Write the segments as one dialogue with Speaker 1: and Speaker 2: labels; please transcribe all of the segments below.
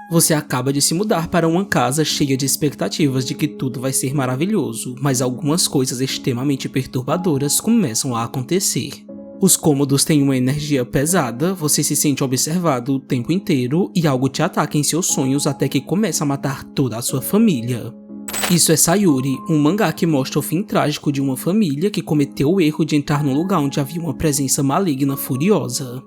Speaker 1: Você acaba de se mudar para uma casa cheia de expectativas de que tudo vai ser maravilhoso, mas algumas coisas extremamente perturbadoras começam a acontecer. Os cômodos têm uma energia pesada, você se sente observado o tempo inteiro e algo te ataca em seus sonhos até que começa a matar toda a sua família. Isso é Sayuri, um mangá que mostra o fim trágico de uma família que cometeu o erro de entrar num lugar onde havia uma presença maligna furiosa.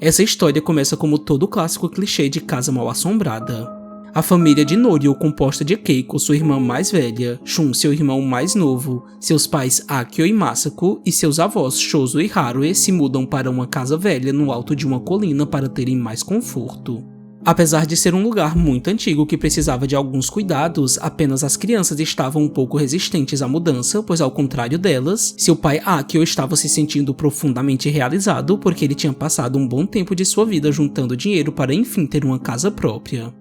Speaker 1: Essa história começa como todo o clássico clichê de casa mal-assombrada. A família de Norio, composta de Keiko, sua irmã mais velha, Shun, seu irmão mais novo, seus pais Akio e Masako, e seus avós Shozo e Harue se mudam para uma casa velha no alto de uma colina para terem mais conforto. Apesar de ser um lugar muito antigo que precisava de alguns cuidados, apenas as crianças estavam um pouco resistentes à mudança, pois ao contrário delas, seu pai Akio estava se sentindo profundamente realizado porque ele tinha passado um bom tempo de sua vida juntando dinheiro para enfim ter uma casa própria.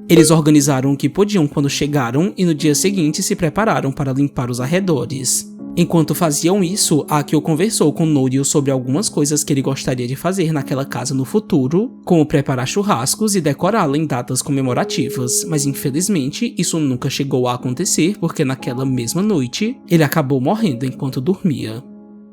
Speaker 1: Eles organizaram o que podiam quando chegaram e no dia seguinte se prepararam para limpar os arredores. Enquanto faziam isso, Akio conversou com Norio sobre algumas coisas que ele gostaria de fazer naquela casa no futuro, como preparar churrascos e decorá-la em datas comemorativas, mas infelizmente isso nunca chegou a acontecer porque naquela mesma noite ele acabou morrendo enquanto dormia.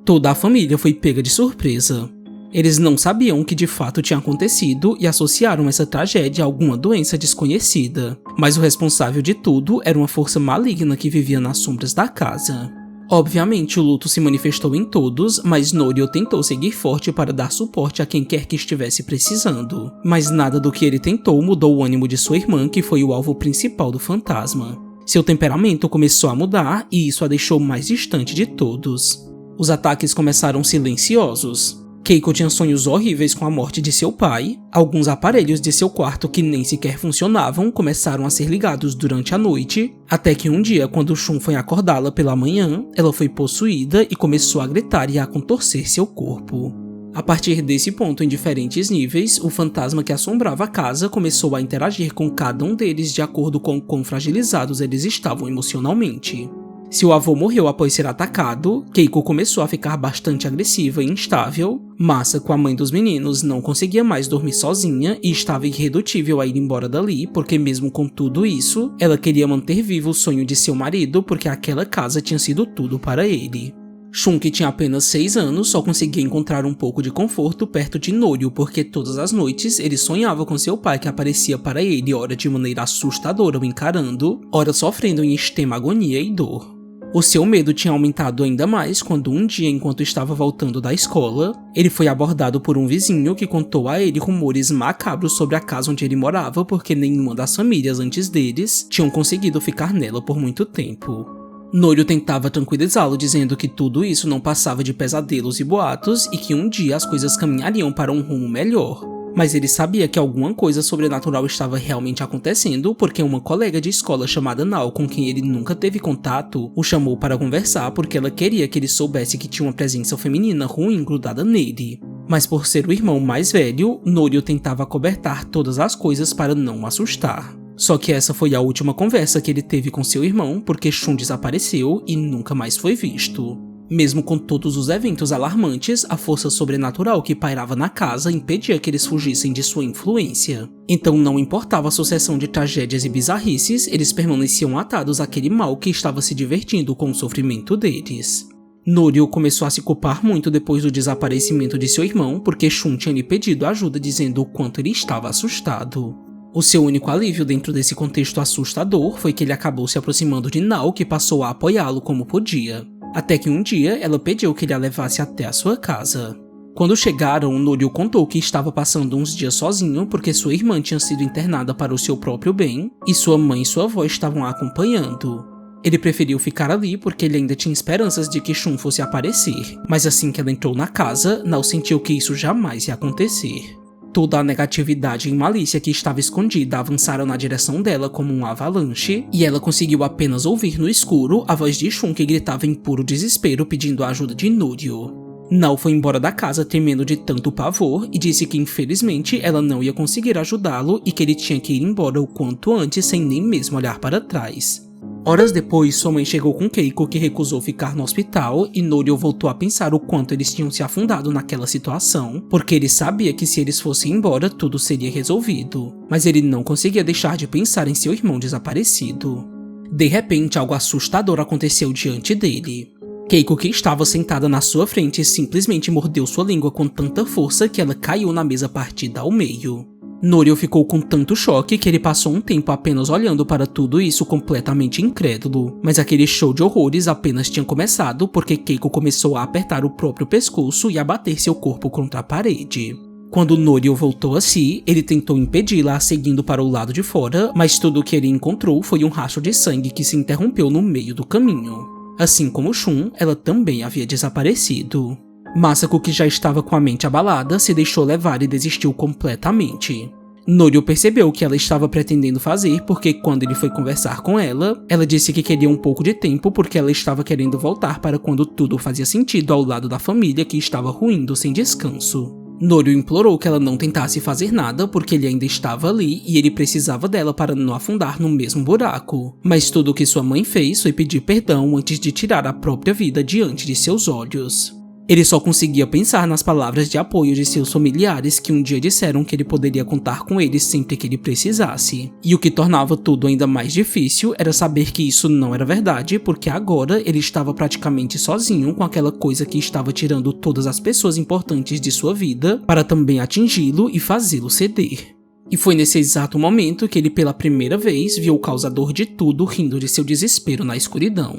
Speaker 1: Toda a família foi pega de surpresa. Eles não sabiam o que de fato tinha acontecido e associaram essa tragédia a alguma doença desconhecida, mas o responsável de tudo era uma força maligna que vivia nas sombras da casa. Obviamente, o luto se manifestou em todos, mas Norio tentou seguir forte para dar suporte a quem quer que estivesse precisando. Mas nada do que ele tentou mudou o ânimo de sua irmã, que foi o alvo principal do fantasma. Seu temperamento começou a mudar e isso a deixou mais distante de todos. Os ataques começaram silenciosos. Keiko tinha sonhos horríveis com a morte de seu pai, alguns aparelhos de seu quarto que nem sequer funcionavam começaram a ser ligados durante a noite, até que um dia, quando Shun foi acordá-la pela manhã, ela foi possuída e começou a gritar e a contorcer seu corpo. A partir desse ponto, em diferentes níveis, o fantasma que assombrava a casa começou a interagir com cada um deles de acordo com quão fragilizados eles estavam emocionalmente. Se o avô morreu após ser atacado, Keiko começou a ficar bastante agressiva e instável. Masako, a mãe dos meninos, não conseguia mais dormir sozinha e estava irredutível a ir embora dali, porque mesmo com tudo isso, ela queria manter vivo o sonho de seu marido porque aquela casa tinha sido tudo para ele. Shun, que tinha apenas 6 anos, só conseguia encontrar um pouco de conforto perto de Norio porque todas as noites ele sonhava com seu pai que aparecia para ele ora de maneira assustadora o encarando, ora sofrendo em extrema agonia e dor. O seu medo tinha aumentado ainda mais quando um dia, enquanto estava voltando da escola, ele foi abordado por um vizinho que contou a ele rumores macabros sobre a casa onde ele morava porque nenhuma das famílias antes deles tinham conseguido ficar nela por muito tempo. Norio tentava tranquilizá-lo dizendo que tudo isso não passava de pesadelos e boatos e que um dia as coisas caminhariam para um rumo melhor. Mas ele sabia que alguma coisa sobrenatural estava realmente acontecendo porque uma colega de escola chamada Nao, com quem ele nunca teve contato, o chamou para conversar porque ela queria que ele soubesse que tinha uma presença feminina ruim grudada nele. Mas por ser o irmão mais velho, Norio tentava acobertar todas as coisas para não o assustar. Só que essa foi a última conversa que ele teve com seu irmão porque Shun desapareceu e nunca mais foi visto. Mesmo com todos os eventos alarmantes, a força sobrenatural que pairava na casa impedia que eles fugissem de sua influência. Então não importava a sucessão de tragédias e bizarrices, eles permaneciam atados àquele mal que estava se divertindo com o sofrimento deles. Norio começou a se culpar muito depois do desaparecimento de seu irmão, porque Shun tinha lhe pedido ajuda dizendo o quanto ele estava assustado. O seu único alívio dentro desse contexto assustador foi que ele acabou se aproximando de Nao, que passou a apoiá-lo como podia. Até que um dia ela pediu que ele a levasse até a sua casa. Quando chegaram, Norio contou que estava passando uns dias sozinho porque sua irmã tinha sido internada para o seu próprio bem e sua mãe e sua avó estavam a acompanhando. Ele preferiu ficar ali porque ele ainda tinha esperanças de que Shun fosse aparecer, mas assim que ela entrou na casa, Nao sentiu que isso jamais ia acontecer. Toda a negatividade e malícia que estava escondida avançaram na direção dela como um avalanche, e ela conseguiu apenas ouvir no escuro a voz de Shun que gritava em puro desespero pedindo a ajuda de Norio. Nao foi embora da casa tremendo de tanto pavor e disse que infelizmente ela não ia conseguir ajudá-lo e que ele tinha que ir embora o quanto antes sem nem mesmo olhar para trás. Horas depois, sua mãe chegou com Keiko, que recusou ficar no hospital, e Norio voltou a pensar o quanto eles tinham se afundado naquela situação, porque ele sabia que se eles fossem embora, tudo seria resolvido. Mas ele não conseguia deixar de pensar em seu irmão desaparecido. De repente, algo assustador aconteceu diante dele. Keiko, que estava sentada na sua frente, simplesmente mordeu sua língua com tanta força que ela caiu na mesa partida ao meio. Norio ficou com tanto choque que ele passou um tempo apenas olhando para tudo isso completamente incrédulo, mas aquele show de horrores apenas tinha começado porque Keiko começou a apertar o próprio pescoço e a bater seu corpo contra a parede. Quando Norio voltou a si, ele tentou impedi-la seguindo para o lado de fora, mas tudo o que ele encontrou foi um rastro de sangue que se interrompeu no meio do caminho. Assim como Shun, ela também havia desaparecido. Masako, que já estava com a mente abalada, se deixou levar e desistiu completamente. Norio percebeu o que ela estava pretendendo fazer porque quando ele foi conversar com ela, ela disse que queria um pouco de tempo porque ela estava querendo voltar para quando tudo fazia sentido ao lado da família que estava ruindo sem descanso. Norio implorou que ela não tentasse fazer nada porque ele ainda estava ali e ele precisava dela para não afundar no mesmo buraco. Mas tudo o que sua mãe fez foi pedir perdão antes de tirar a própria vida diante de seus olhos. Ele só conseguia pensar nas palavras de apoio de seus familiares que um dia disseram que ele poderia contar com eles sempre que ele precisasse. E o que tornava tudo ainda mais difícil era saber que isso não era verdade, porque agora ele estava praticamente sozinho com aquela coisa que estava tirando todas as pessoas importantes de sua vida para também atingi-lo e fazê-lo ceder. E foi nesse exato momento que ele pela primeira vez viu o causador de tudo rindo de seu desespero na escuridão.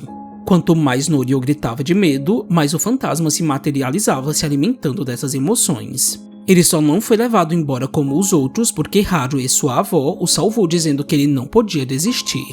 Speaker 1: Quanto mais Norio gritava de medo, mais o fantasma se materializava se alimentando dessas emoções. Ele só não foi levado embora como os outros porque Haru e sua avó o salvou dizendo que ele não podia desistir.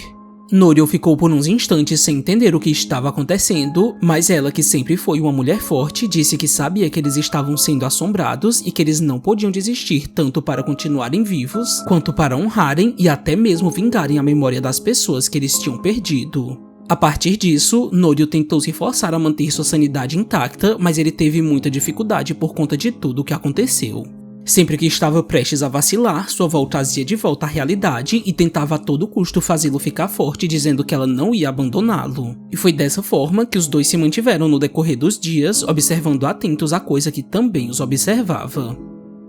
Speaker 1: Norio ficou por uns instantes sem entender o que estava acontecendo, mas ela, que sempre foi uma mulher forte, disse que sabia que eles estavam sendo assombrados e que eles não podiam desistir tanto para continuarem vivos, quanto para honrarem e até mesmo vingarem a memória das pessoas que eles tinham perdido. A partir disso, Norio tentou se forçar a manter sua sanidade intacta, mas ele teve muita dificuldade por conta de tudo o que aconteceu. Sempre que estava prestes a vacilar, sua avó trazia de volta à realidade e tentava a todo custo fazê-lo ficar forte, dizendo que ela não ia abandoná-lo. E foi dessa forma que os dois se mantiveram no decorrer dos dias, observando atentos a coisa que também os observava.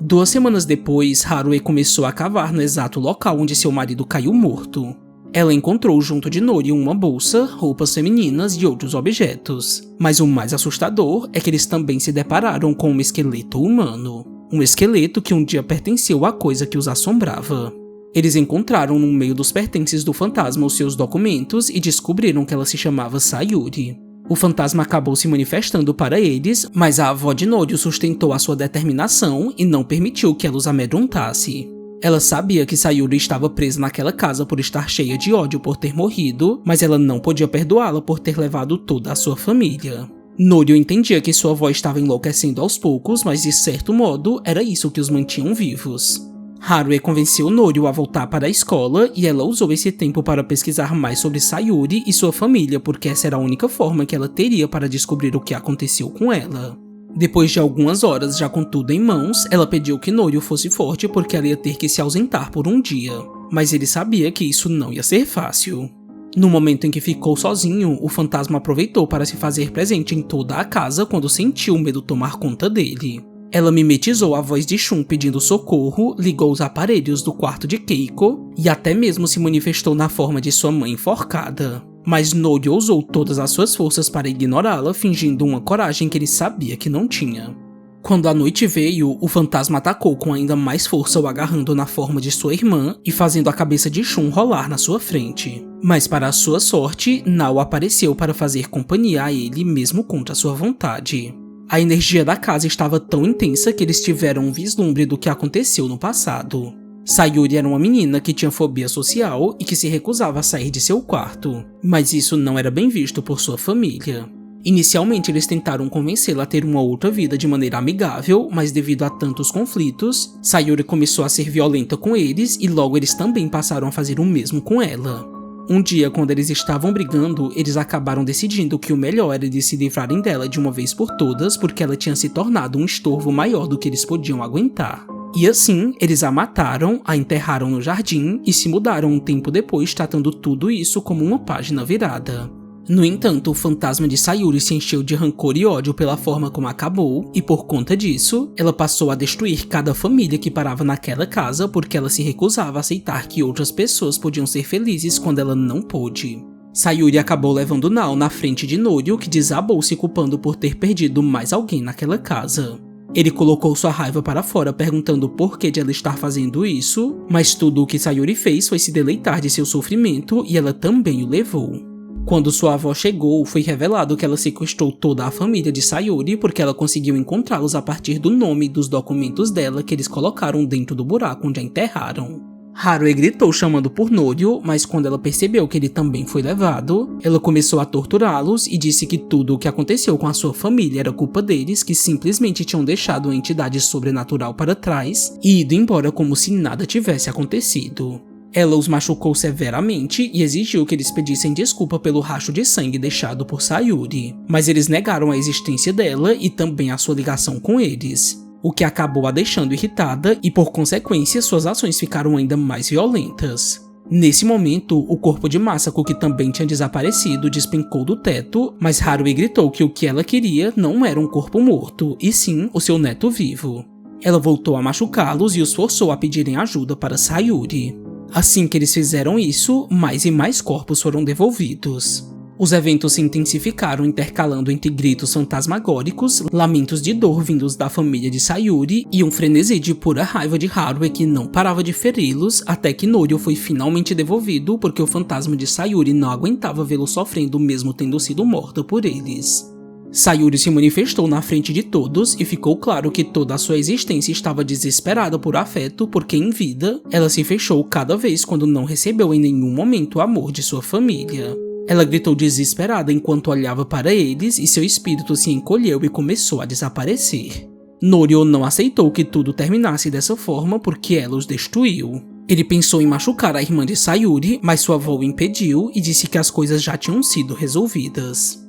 Speaker 1: 2 semanas depois, Haruhi começou a cavar no exato local onde seu marido caiu morto. Ela encontrou junto de Norio uma bolsa, roupas femininas e outros objetos. Mas o mais assustador é que eles também se depararam com um esqueleto humano. Um esqueleto que um dia pertenceu à coisa que os assombrava. Eles encontraram no meio dos pertences do fantasma os seus documentos e descobriram que ela se chamava Sayuri. O fantasma acabou se manifestando para eles, mas a avó de Norio sustentou a sua determinação e não permitiu que ela os amedrontasse. Ela sabia que Sayuri estava presa naquela casa por estar cheia de ódio por ter morrido, mas ela não podia perdoá-la por ter levado toda a sua família. Norio entendia que sua avó estava enlouquecendo aos poucos, mas de certo modo era isso que os mantinham vivos. Haruhi convenceu Norio a voltar para a escola e ela usou esse tempo para pesquisar mais sobre Sayuri e sua família, porque essa era a única forma que ela teria para descobrir o que aconteceu com ela. Depois de algumas horas, já com tudo em mãos, ela pediu que Norio fosse forte porque ela ia ter que se ausentar por um dia. Mas ele sabia que isso não ia ser fácil. No momento em que ficou sozinho, o fantasma aproveitou para se fazer presente em toda a casa quando sentiu o medo tomar conta dele. Ela mimetizou a voz de Shun pedindo socorro, ligou os aparelhos do quarto de Keiko e até mesmo se manifestou na forma de sua mãe enforcada. Mas Norio usou todas as suas forças para ignorá-la, fingindo uma coragem que ele sabia que não tinha. Quando a noite veio, o fantasma atacou com ainda mais força, o agarrando na forma de sua irmã e fazendo a cabeça de Shun rolar na sua frente. Mas para a sua sorte, Nao apareceu para fazer companhia a ele mesmo contra sua vontade. A energia da casa estava tão intensa que eles tiveram um vislumbre do que aconteceu no passado. Sayuri era uma menina que tinha fobia social e que se recusava a sair de seu quarto, mas isso não era bem visto por sua família. Inicialmente eles tentaram convencê-la a ter uma outra vida de maneira amigável, mas devido a tantos conflitos, Sayuri começou a ser violenta com eles e logo eles também passaram a fazer o mesmo com ela. Um dia, quando eles estavam brigando, eles acabaram decidindo que o melhor era de se livrarem dela de uma vez por todas porque ela tinha se tornado um estorvo maior do que eles podiam aguentar. E assim, eles a mataram, a enterraram no jardim e se mudaram um tempo depois, tratando tudo isso como uma página virada. No entanto, o fantasma de Sayuri se encheu de rancor e ódio pela forma como acabou, e por conta disso, ela passou a destruir cada família que parava naquela casa porque ela se recusava a aceitar que outras pessoas podiam ser felizes quando ela não pôde. Sayuri acabou levando Nao na frente de Norio, que desabou se culpando por ter perdido mais alguém naquela casa. Ele colocou sua raiva para fora perguntando o porquê de ela estar fazendo isso, mas tudo o que Sayuri fez foi se deleitar de seu sofrimento e ela também o levou. Quando sua avó chegou, foi revelado que ela sequestrou toda a família de Sayuri porque ela conseguiu encontrá-los a partir do nome e dos documentos dela que eles colocaram dentro do buraco onde a enterraram. Harue gritou chamando por Norio, mas quando ela percebeu que ele também foi levado, ela começou a torturá-los e disse que tudo o que aconteceu com a sua família era culpa deles, que simplesmente tinham deixado uma entidade sobrenatural para trás e ido embora como se nada tivesse acontecido. Ela os machucou severamente e exigiu que eles pedissem desculpa pelo rastro de sangue deixado por Sayuri, mas eles negaram a existência dela e também a sua ligação com eles, o que acabou a deixando irritada e, por consequência, suas ações ficaram ainda mais violentas. Nesse momento, o corpo de Masako, que também tinha desaparecido, despencou do teto, mas Harue gritou que o que ela queria não era um corpo morto, e sim o seu neto vivo. Ela voltou a machucá-los e os forçou a pedirem ajuda para Sayuri. Assim que eles fizeram isso, mais e mais corpos foram devolvidos. Os eventos se intensificaram, intercalando entre gritos fantasmagóricos, lamentos de dor vindos da família de Sayuri e um frenesi de pura raiva de Harue que não parava de feri-los, até que Norio foi finalmente devolvido porque o fantasma de Sayuri não aguentava vê-lo sofrendo mesmo tendo sido morta por eles. Sayuri se manifestou na frente de todos e ficou claro que toda a sua existência estava desesperada por afeto porque em vida, ela se fechou cada vez quando não recebeu em nenhum momento o amor de sua família. Ela gritou desesperada enquanto olhava para eles e seu espírito se encolheu e começou a desaparecer. Norio não aceitou que tudo terminasse dessa forma porque ela os destruiu. Ele pensou em machucar a irmã de Sayuri, mas sua avó o impediu e disse que as coisas já tinham sido resolvidas.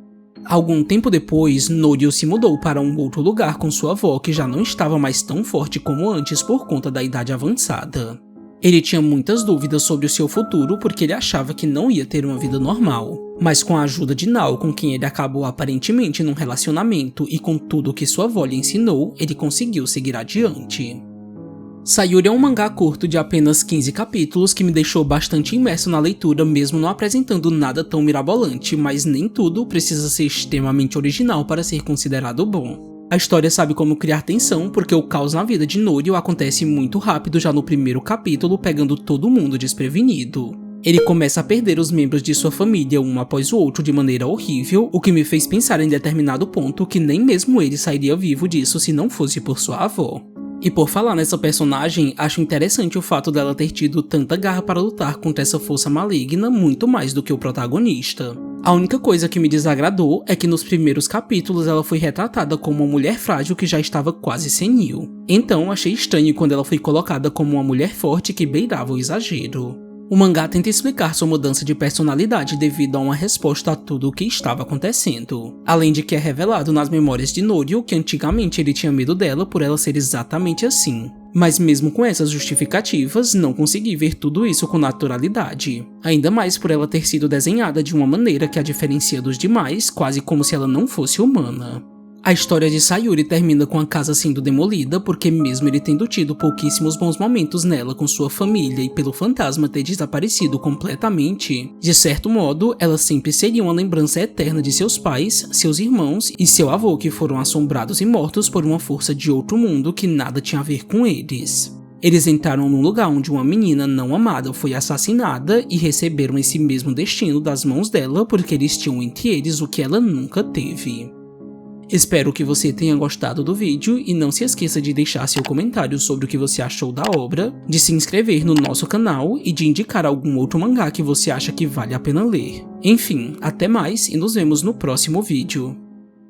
Speaker 1: Algum tempo depois, Norio se mudou para um outro lugar com sua avó que já não estava mais tão forte como antes por conta da idade avançada. Ele tinha muitas dúvidas sobre o seu futuro porque ele achava que não ia ter uma vida normal. Mas com a ajuda de Nao, com quem ele acabou aparentemente num relacionamento e com tudo o que sua avó lhe ensinou, ele conseguiu seguir adiante. Sayuri é um mangá curto de apenas 15 capítulos que me deixou bastante imerso na leitura mesmo não apresentando nada tão mirabolante, mas nem tudo precisa ser extremamente original para ser considerado bom. A história sabe como criar tensão porque o caos na vida de Norio acontece muito rápido já no primeiro capítulo, pegando todo mundo desprevenido. Ele começa a perder os membros de sua família um após o outro de maneira horrível, o que me fez pensar em determinado ponto que nem mesmo ele sairia vivo disso se não fosse por sua avó. E por falar nessa personagem, acho interessante o fato dela ter tido tanta garra para lutar contra essa força maligna muito mais do que o protagonista. A única coisa que me desagradou é que nos primeiros capítulos ela foi retratada como uma mulher frágil que já estava quase senil. Então achei estranho quando ela foi colocada como uma mulher forte que beirava o exagero. O mangá tenta explicar sua mudança de personalidade devido a uma resposta a tudo o que estava acontecendo. Além de que é revelado nas memórias de Norio que antigamente ele tinha medo dela por ela ser exatamente assim. Mas mesmo com essas justificativas, não consegui ver tudo isso com naturalidade. Ainda mais por ela ter sido desenhada de uma maneira que a diferencia dos demais, quase como se ela não fosse humana. A história de Sayuri termina com a casa sendo demolida porque mesmo ele tendo tido pouquíssimos bons momentos nela com sua família e pelo fantasma ter desaparecido completamente, de certo modo, ela sempre seria uma lembrança eterna de seus pais, seus irmãos e seu avô que foram assombrados e mortos por uma força de outro mundo que nada tinha a ver com eles. Eles entraram num lugar onde uma menina não amada foi assassinada e receberam esse mesmo destino das mãos dela porque eles tinham entre eles o que ela nunca teve. Espero que você tenha gostado do vídeo e não se esqueça de deixar seu comentário sobre o que você achou da obra, de se inscrever no nosso canal e de indicar algum outro mangá que você acha que vale a pena ler. Enfim, até mais e nos vemos no próximo vídeo.